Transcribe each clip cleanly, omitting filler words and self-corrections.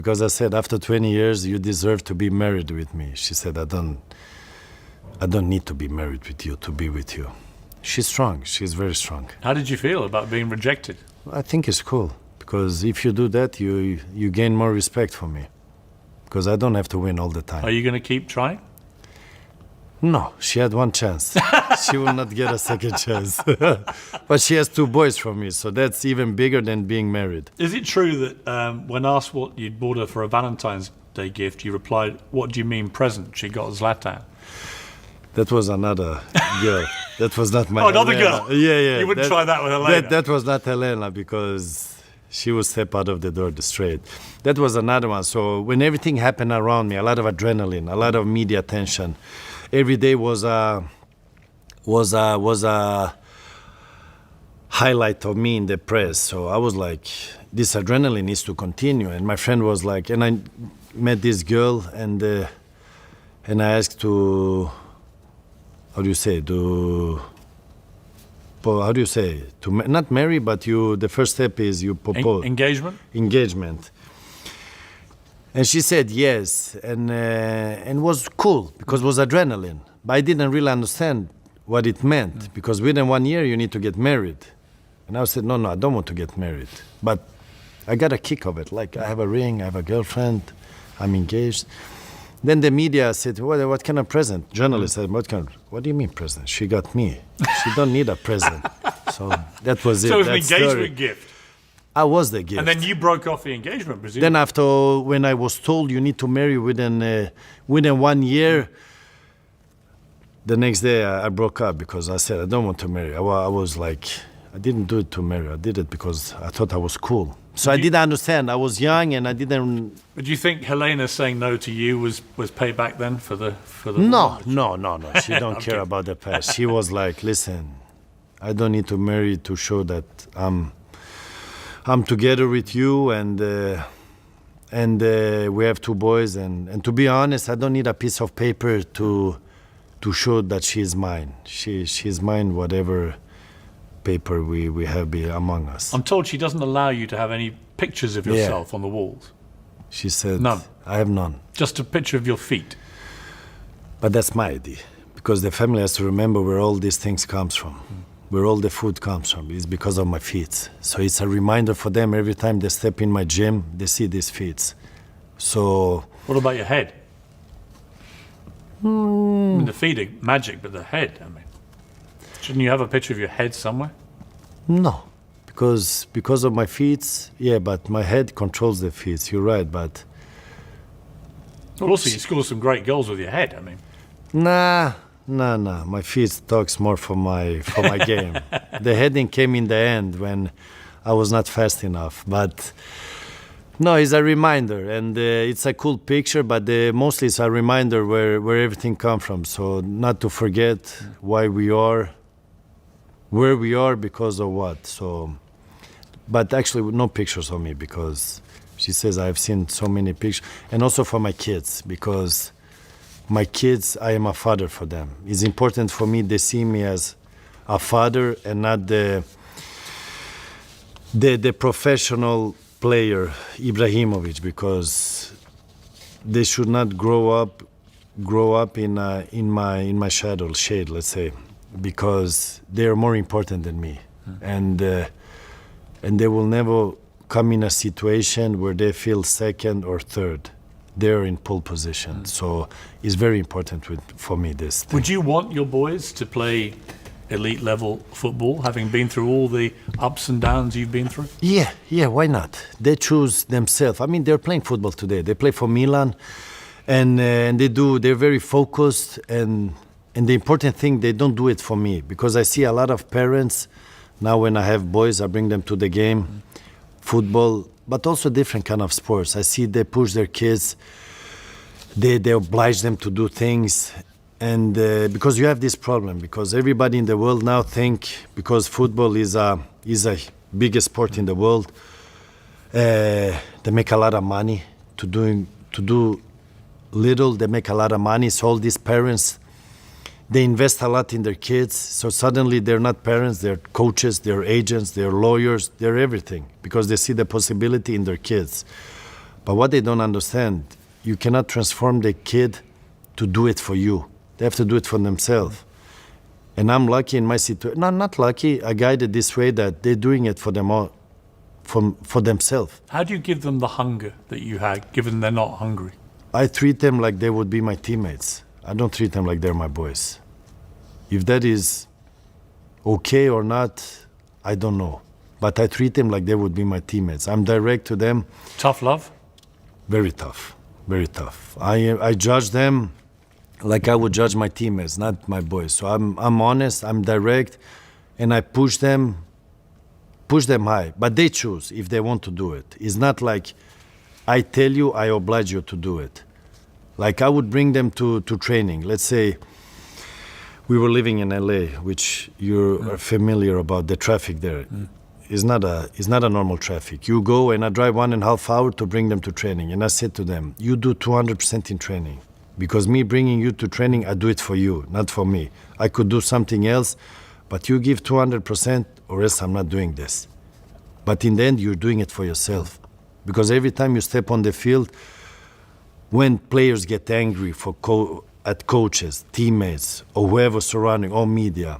Because I said, after 20 years, you deserve to be married with me. She said, I don't need to be married with you to be with you. She's strong. She's very strong. How did you feel about being rejected? I think it's cool. Because if you do that, you gain more respect for me. Because I don't have to win all the time. Are you going to keep trying? No, she had one chance. She will not get a second chance. But she has 2 boys from me, so that's even bigger than being married. Is it true that when asked what you'd bought her for a Valentine's Day gift, you replied, "What do you mean present? She got Zlatan." That was another girl. That was not my another Helena. girl? Yeah. You wouldn't try that with Helena? That was not Helena because she would step out of the door straight. That was another one. So when everything happened around me, a lot of adrenaline, a lot of media attention, every day was a highlight of me in the press. So I was like, this adrenaline needs to continue. And my friend was like, and I met this girl, and I asked to, how do you say, not marry, but the first step is you propose. Engagement? Engagement. And she said yes, and was cool because it was adrenaline. But I didn't really understand what it meant because within 1 year you need to get married. And I said, no, I don't want to get married. But I got a kick of it. Like, I have a ring, I have a girlfriend, I'm engaged. Then the media said, what kind of present? Journalists said, what do you mean present? She got me. She don't need a present. So that was it. So it was an engagement gift. I was the gift. And then you broke off the engagement, presumably. Then after, when I was told you need to marry within 1 year, the next day I broke up because I said I don't want to marry. I was like, I didn't do it to marry. I did it because I thought I was cool. So I didn't understand. I was young and I didn't. But do you think Helena saying no to you was payback then for the? No. She don't care about the past. She was like, listen, I don't need to marry to show that I'm together with you, and we have 2 boys, and to be honest, I don't need a piece of paper to show that she's mine. She's mine, whatever paper we have among us. I'm told she doesn't allow you to have any pictures of yourself on the walls. She said, none. I have none. Just a picture of your feet. But that's my idea, because the family has to remember where all these things comes from. Where all the food comes from is because of my feet. So it's a reminder for them every time they step in my gym, they see these feet. So. What about your head? I mean, the feet are magic, but the head, I mean, shouldn't you have a picture of your head somewhere? No, because of my feet, yeah, but my head controls the feet. You're right, but. Well, also you score some great goals with your head, I mean. Nah. My feet talks more for my game. The heading came in the end when I was not fast enough. But no, it's a reminder, and it's a cool picture. But mostly it's a reminder where everything comes from. So not to forget why we are, where we are, because of what. So, but actually no pictures of me because she says I've seen so many pictures, and also for my kids because. My kids, I am a father for them. It's important for me they see me as a father and not the professional player Ibراهيموفيتش, because they should not grow up in my shade, let's say, because they are more important than me, and they will never come in a situation where they feel second or third. They're in pole position. So it's very important for me, this thing. Would you want your boys to play elite level football, having been through all the ups and downs you've been through? Yeah, why not? They choose themselves. I mean, they're playing football today. They play for Milan, and they're very focused, and the important thing, they don't do it for me, because I see a lot of parents, now when I have boys, I bring them to the game, football, but also different kind of sports. I see they push their kids, they oblige them to do things, and because you have this problem, because everybody in the world now think, because football is a biggest sport in the world, they make a lot of money to do little, they make a lot of money. So all these parents, they invest a lot in their kids. So suddenly they're not parents, they're coaches, they're agents, they're lawyers, they're everything, because they see the possibility in their kids. But what they don't understand, you cannot transform the kid to do it for you. They have to do it for themselves. And I'm lucky in my situation. No, I'm not lucky. I guided this way that they're doing it for them all, for themselves. How do you give them the hunger that you had, given they're not hungry? I treat them like they would be my teammates. I don't treat them like they're my boys. If that is okay or not, I don't know. But I treat them like they would be my teammates. I'm direct to them. Tough love? Very tough, very tough. I judge them like I would judge my teammates, not my boys. So I'm honest, I'm direct, and I push them high. But they choose if they want to do it. It's not like I tell you, I oblige you to do it. Like I would bring them to training. Let's say we were living in LA, which you're familiar about the traffic there. It's not a normal traffic. You go and I drive 1.5 hours to bring them to training. And I said to them, you do 200% in training. Because me bringing you to training, I do it for you, not for me. I could do something else, but you give 200% or else I'm not doing this. But in the end, you're doing it for yourself. Because every time you step on the field, when players get angry at coaches, teammates, or whoever surrounding, or media,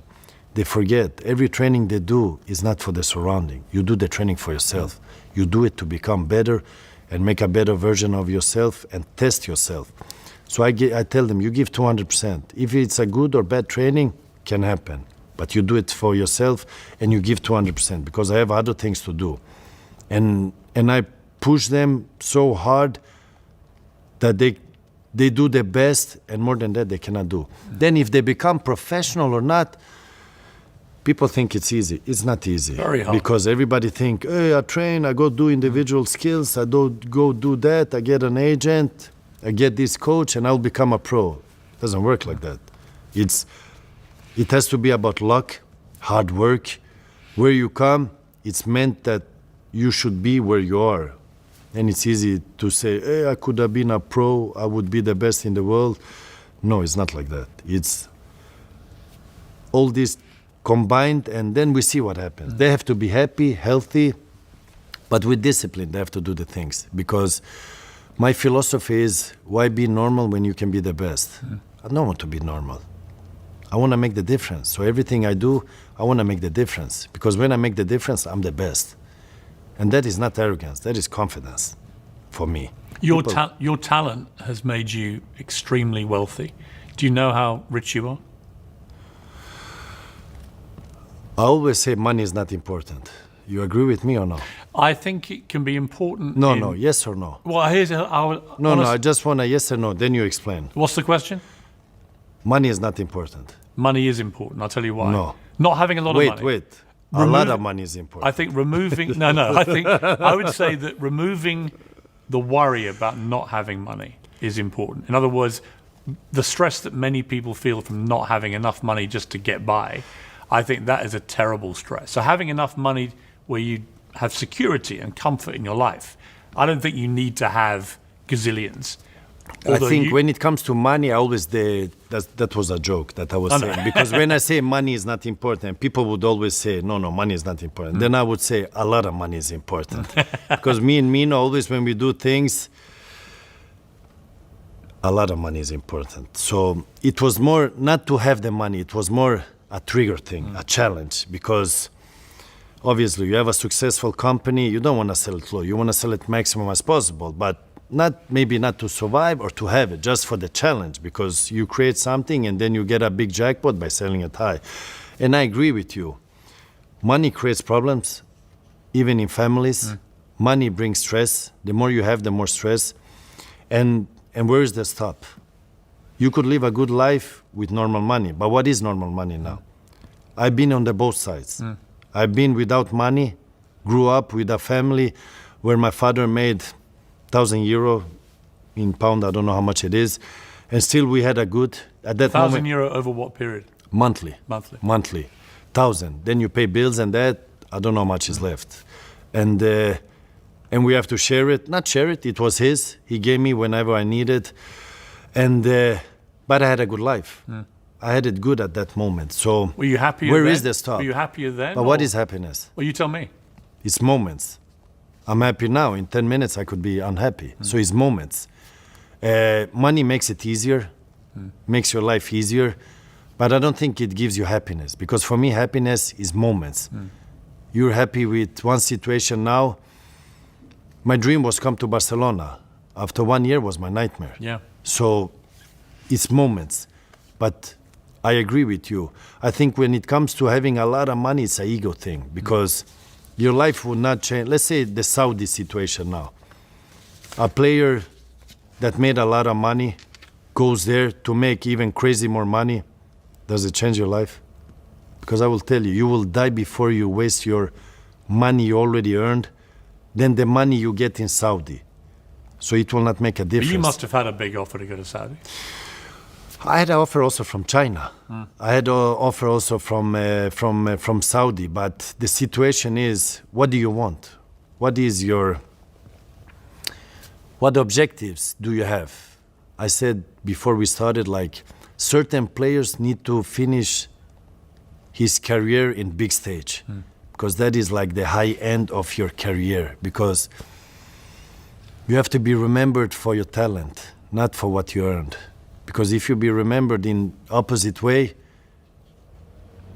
they forget every training they do is not for the surrounding. You do the training for yourself. You do it to become better and make a better version of yourself and test yourself. So I tell them, you give 200%. If it's a good or bad training, can happen. But you do it for yourself and you give 200% because I have other things to do. And I push them so hard that they do their best, and more than that, they cannot do. Then if they become professional or not, people think it's easy. It's not easy. Very hard. Because everybody think, hey, I train, I go do individual skills, I don't go do that, I get an agent, I get this coach, and I'll become a pro. It doesn't work like that. It has to be about luck, hard work. Where you come, it's meant that you should be where you are. And it's easy to say, hey, I could have been a pro, I would be the best in the world. No, it's not like that. It's all this combined, and then we see what happens. They have to be happy, healthy, but with discipline, they have to do the things. Because my philosophy is, why be normal when you can be the best? I don't want to be normal. I want to make the difference. So everything I do, I want to make the difference. Because when I make the difference, I'm the best. And that is not arrogance, that is confidence for me. Your talent has made you extremely wealthy. Do you know how rich you are? I always say money is not important. You agree with me or no? I think it can be important. No, yes or no? Well, here's I just want a yes or no, then you explain. What's the question? Money is not important. Money is important. I'll tell you why. No. Not having a lot of money. Wait. A lot of money is important. I think removing... I would say that removing the worry about not having money is important. In other words, the stress that many people feel from not having enough money just to get by, I think that is a terrible stress. So having enough money where you have security and comfort in your life, I don't think you need to have gazillions. I think when it comes to money, I always that was a joke that I was saying. Because when I say money is not important, people would always say, no, money is not important. Then I would say a lot of money is important. Because me and Mina, always when we do things, a lot of money is important. So it was more not to have the money, it was more a trigger thing, a challenge. Because obviously you have a successful company, you don't want to sell it low, you want to sell it maximum as possible. But maybe not to survive or to have it, just for the challenge, because you create something and then you get a big jackpot by selling it high. And I agree with you. Money creates problems, even in families. Money brings stress. The more you have, the more stress. And where is the stop? You could live a good life with normal money, but what is normal money now? I've been on both sides. I've been without money, grew up with a family where my father made €1,000 in pound, I don't know how much it is, and still we had a good, at that moment. €1,000 over what period? Monthly. 1,000. Then you pay bills and that, I don't know how much is left. And we have to share it, not share it, it was his, he gave me whenever I needed. And, but I had a good life. I had it good at that moment. So were you happier where then? is the stop? Were you happier then? But what is happiness? Well, you tell me. It's moments. I'm happy now. In 10 minutes, I could be unhappy. So it's moments. Money makes it easier, makes your life easier, but I don't think it gives you happiness. Because for me, happiness is moments. You're happy with one situation now. My dream was come to Barcelona. After 1 year was my nightmare. Yeah. So it's moments. But I agree with you. I think when it comes to having a lot of money, it's an ego thing because your life would not change. Let's say the Saudi situation now. A player that made a lot of money goes there to make even crazy more money. Does it change your life? Because I will tell you, you will die before you waste your money you already earned than the money you get in Saudi. So it will not make a difference. But you must have had a big offer to go to Saudi. I had an offer also from China. I had an offer also from Saudi. But the situation is, what do you want? What objectives do you have? I said before we started, like certain players need to finish his career in big stage because that is like the high end of your career because you have to be remembered for your talent, not for what you earned. Because if you be remembered in opposite way,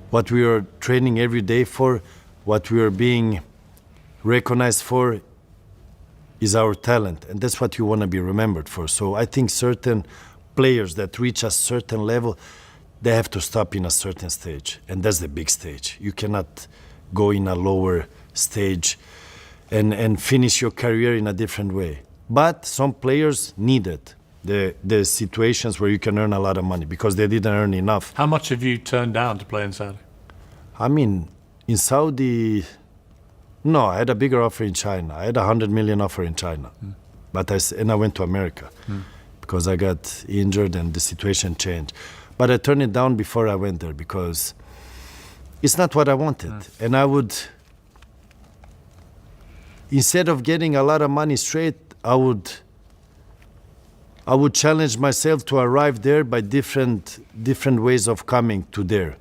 what we are training every day for, what we are being recognized for is our talent. And that's what you want to be remembered for. So I think certain players that reach a certain level, they have to stop in a certain stage. And that's the big stage. You cannot go in a lower stage and finish your career in a different way. But some players need it. The situations where you can earn a lot of money because they didn't earn enough. How much have you turned down to play in Saudi? I mean, in Saudi, no, I had a bigger offer in China. I had 100 million offer in China. But I went to America because I got injured and the situation changed. But I turned it down before I went there because it's not what I wanted. And I would, instead of getting a lot of money straight, I would challenge myself to arrive there by different ways of coming to there.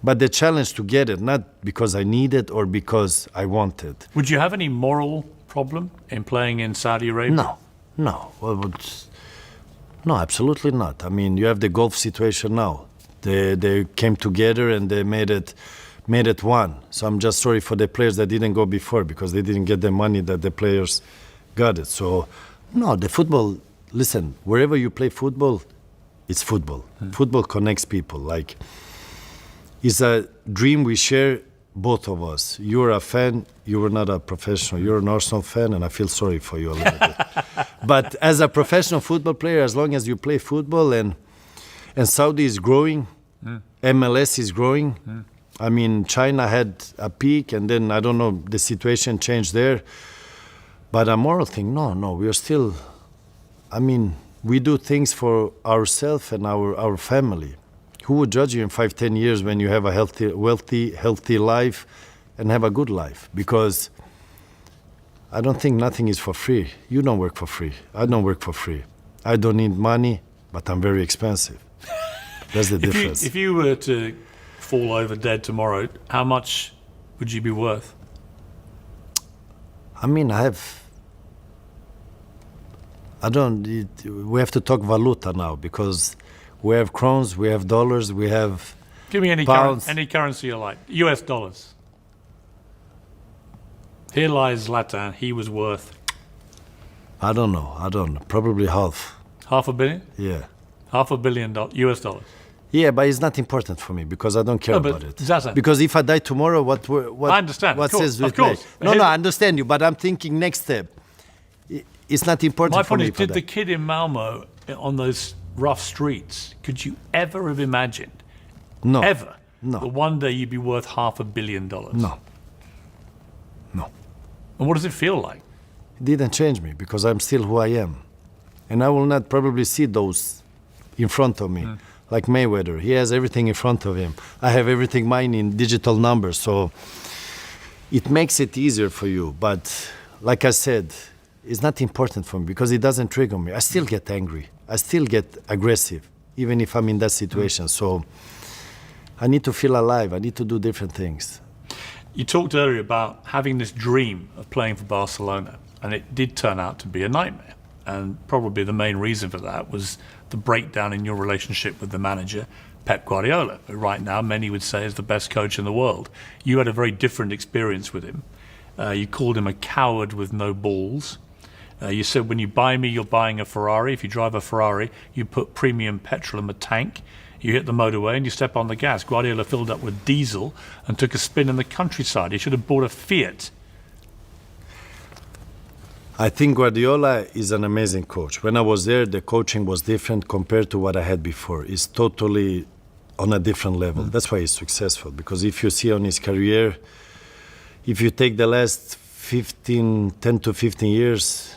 But the challenge to get it, not because I need it or because I want it. Would you have any moral problem in playing in Saudi Arabia? No. No, absolutely not. I mean, you have the Gulf situation now. They came together and they made it one. So I'm just sorry for the players that didn't go before because they didn't get the money that the players got it. So, no, the football, listen, wherever you play football, it's football. Football connects people. Like, it's a dream we share, both of us. You're a fan, you were not a professional. You're an Arsenal fan, and I feel sorry for you a little bit. But as a professional football player, as long as you play football and Saudi is growing, MLS is growing. I mean, China had a peak, and then, I don't know, the situation changed there. But a moral thing, no, we are still, I mean, we do things for ourselves and our family. Who would judge you in 5-10 years when you have a healthy life and have a good life? Because I don't think nothing is for free. You don't work for free. I don't work for free. I don't need money, but I'm very expensive. That's the difference. If you were to fall over dead tomorrow, how much would you be worth? I mean, we have to talk valuta now because we have crowns, we have dollars, we have Give me any pounds. any currency you like. US dollars. Here lies Zlatan. He was worth I don't know. Probably half. $500 million? Yeah. $500 million US dollars. Yeah, but it's not important for me because I don't care about it. Zlatan. Because if I die tomorrow, what I understand. What Of says course, with me? of course. No, I understand you, but I'm thinking next step. It's not important My for point me. is, did the kid in Malmo on those rough streets, could you ever have imagined, No. ever, No. that one day you'd be worth $500 million? No. And what does it feel like? It didn't change me because I'm still who I am. And I will not probably see those in front of me. Like Mayweather, he has everything in front of him. I have everything mine in digital numbers. So it makes it easier for you. But like I said, it's not important for me because it doesn't trigger me. I still get angry. I still get aggressive, even if I'm in that situation. So I need to feel alive. I need to do different things. You talked earlier about having this dream of playing for Barcelona, and it did turn out to be a nightmare. And probably the main reason for that was the breakdown in your relationship with the manager, Pep Guardiola, who right now many would say is the best coach in the world. You had a very different experience with him. You called him a coward with no balls. You said, when you buy me, you're buying a Ferrari. If you drive a Ferrari, you put premium petrol in the tank. You hit the motorway and you step on the gas. Guardiola filled up with diesel and took a spin in the countryside. He should have bought a Fiat. I think Guardiola is an amazing coach. When I was there, the coaching was different compared to what I had before. It's totally on a different level. That's why he's successful. Because if you see on his career, if you take the last 10 to 15 years,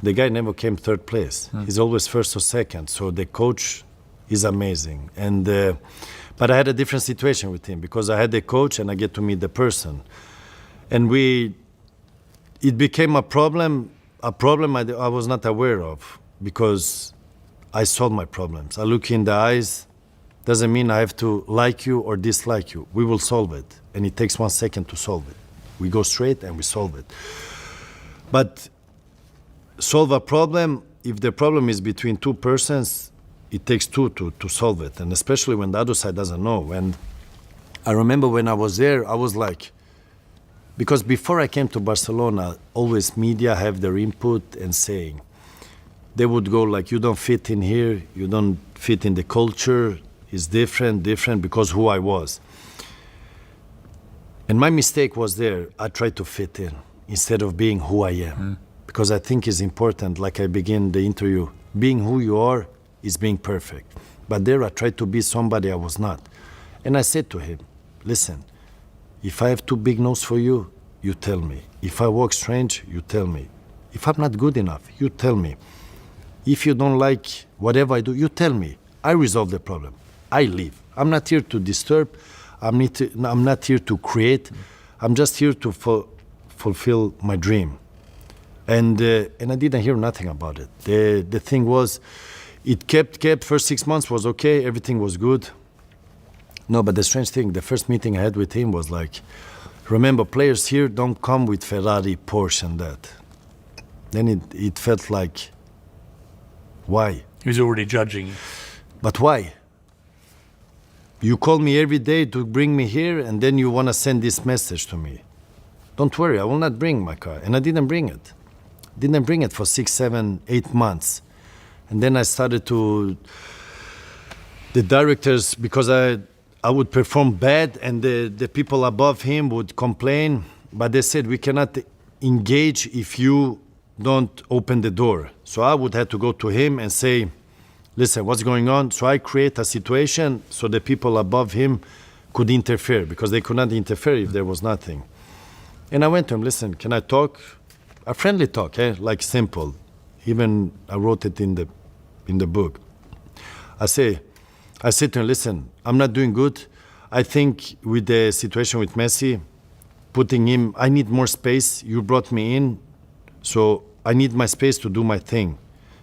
the guy never came third place. He's always first or second. So the coach is amazing. And but I had a different situation with him because I had the coach and I get to meet the person. And it became a problem I was not aware of because I solved my problems. I look you in the eyes. Doesn't mean I have to like you or dislike you. We will solve it. And it takes 1 second to solve it. We go straight and we solve it. But solve a problem, if the problem is between two persons, it takes two to solve it. And especially when the other side doesn't know. And I remember when I was there, I was like, because before I came to Barcelona, always media have their input and saying. They would go like, you don't fit in here, you don't fit in the culture, it's different because who I was. And my mistake was there, I tried to fit in instead of being who I am. Because I think it's important, like I begin the interview, being who you are is being perfect. But there I tried to be somebody I was not. And I said to him, listen, if I have too big nose for you, you tell me. If I walk strange, you tell me. If I'm not good enough, you tell me. If you don't like whatever I do, you tell me. I resolve the problem. I leave. I'm not here to disturb. I'm not here to create. I'm just here to fulfill my dream. And I didn't hear nothing about it. The thing was, it kept. First 6 months was okay. Everything was good. No, but the strange thing, the first meeting I had with him was like, remember, players here don't come with Ferrari, Porsche, and that. Then it felt like, why? He was already judging you. But why? You call me every day to bring me here, and then you want to send this message to me. Don't worry, I will not bring my car. And I didn't bring it. Didn't bring it for 6, 7, 8 months. And then I started the directors, because I would perform bad and the people above him would complain, but they said, we cannot engage if you don't open the door. So I would have to go to him and say, listen, what's going on? So I create a situation so the people above him could interfere, because they could not interfere if there was nothing. And I went to him, listen, can I talk? A friendly talk, like simple. Even I wrote it in the book. I said to him, listen, I'm not doing good. I think with the situation with Messi, putting him, I need more space. You brought me in, so I need my space to do my thing.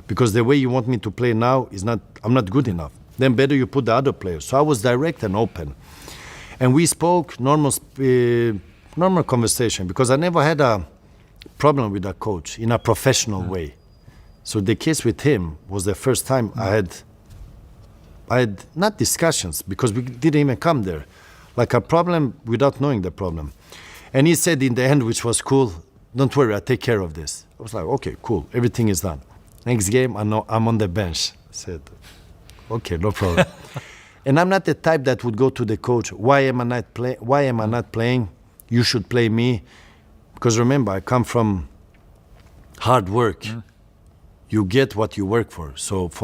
Because the way you want me to play now I'm not good enough. Then better you put the other players. So I was direct and open. And we spoke normal conversation, because I never had a problem with a coach in a professional way. So the case with him was the first time I had not discussions, because we didn't even come there, like a problem without knowing the problem. And he said in the end, which was cool, don't worry, I'll take care of this. I was like, okay, cool, everything is done. Next game, I'm on the bench. I said, okay, no problem. And I'm not the type that would go to the coach, why am I not playing? You should play me. Because remember, I come from hard work. You get what you work for. So for me,